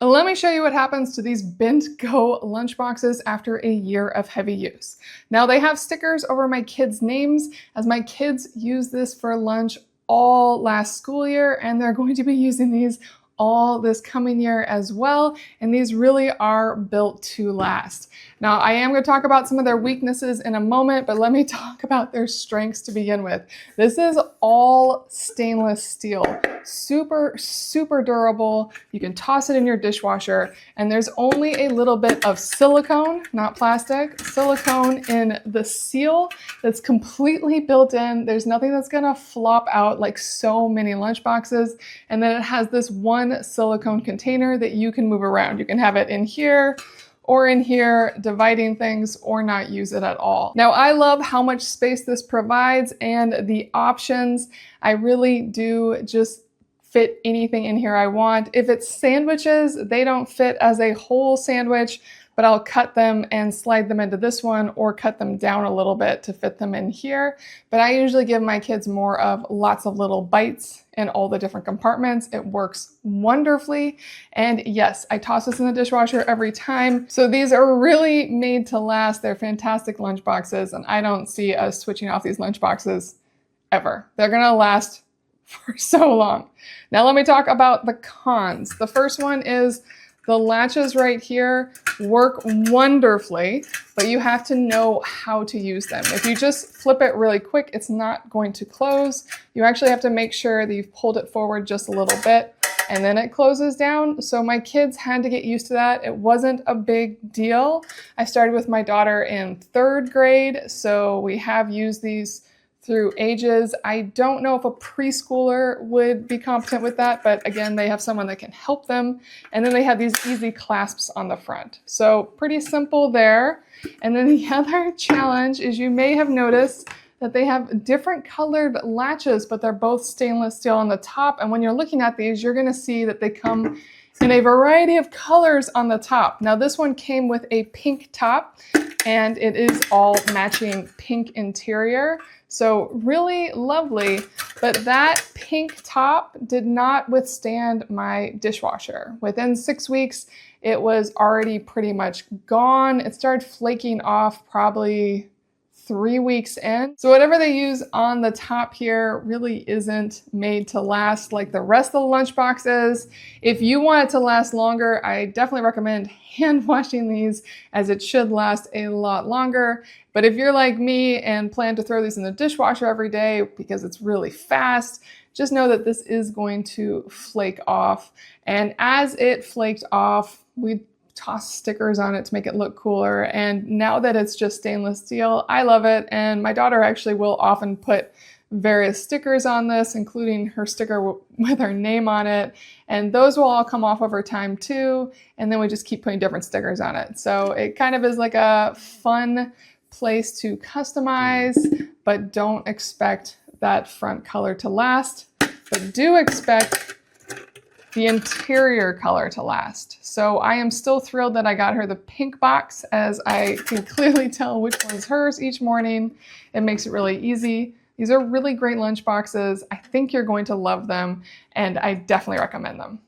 Let me show you what happens to these Bentgo lunchboxes after a year of heavy use. Now they have stickers over my kids' names as my kids use this for lunch all last school year, and they're going to be using these all this coming year as well, and these really are built to last. Now, I am going to talk about some of their weaknesses in a moment, but let me talk about their strengths to begin with. This is all stainless steel, super, super durable. You can toss it in your dishwasher, and there's only a little bit of silicone, not plastic, silicone in the seal that's completely built in. There's nothing that's going to flop out like so many lunchboxes, and then it has this one silicone container that you can move around. You can have it in here or in here, dividing things, or not use it at all. Now, I love how much space this provides and the options. I really do just fit anything in here I want. If it's sandwiches, they don't fit as a whole sandwich, but I'll cut them and slide them into this one or cut them down a little bit to fit them in here. But I usually give my kids more of lots of little bites in all the different compartments. It works wonderfully. And yes, I toss this in the dishwasher every time. So these are really made to last. They're fantastic lunch boxes, and I don't see us switching off these lunch boxes ever. They're gonna last for so long. Now let me talk about the cons. The first one is the latches right here work wonderfully, but you have to know how to use them. If you just flip it really quick, it's not going to close. You actually have to make sure that you've pulled it forward just a little bit and then it closes down. So my kids had to get used to that. It wasn't a big deal. I started with my daughter in 3rd grade, so we have used these through ages. I don't know if a preschooler would be competent with that, but again, they have someone that can help them. And then they have these easy clasps on the front. So pretty simple there. And then the other challenge is you may have noticed that they have different colored latches, but they're both stainless steel on the top. And when you're looking at these, you're gonna see that they come in a variety of colors on the top. Now this one came with a pink top, and it is all matching pink interior. So really lovely, but that pink top did not withstand my dishwasher. Within 6 weeks, it was already pretty much gone. It started flaking off probably 3 weeks in. So whatever they use on the top here really isn't made to last like the rest of the lunch boxes. If you want it to last longer, I definitely recommend hand washing these, as it should last a lot longer. But if you're like me and plan to throw these in the dishwasher every day because it's really fast, just know that this is going to flake off. And as it flaked off, we toss stickers on it to make it look cooler. And now that it's just stainless steel, I love it. And my daughter actually will often put various stickers on this, including her sticker with her name on it. And those will all come off over time too. And then we just keep putting different stickers on it. So it kind of is like a fun place to customize, but don't expect that front color to last, but do expect the interior color to last. So I am still thrilled that I got her the pink box, as I can clearly tell which one's hers each morning. It makes it really easy. These are really great lunch boxes. I think you're going to love them, and I definitely recommend them.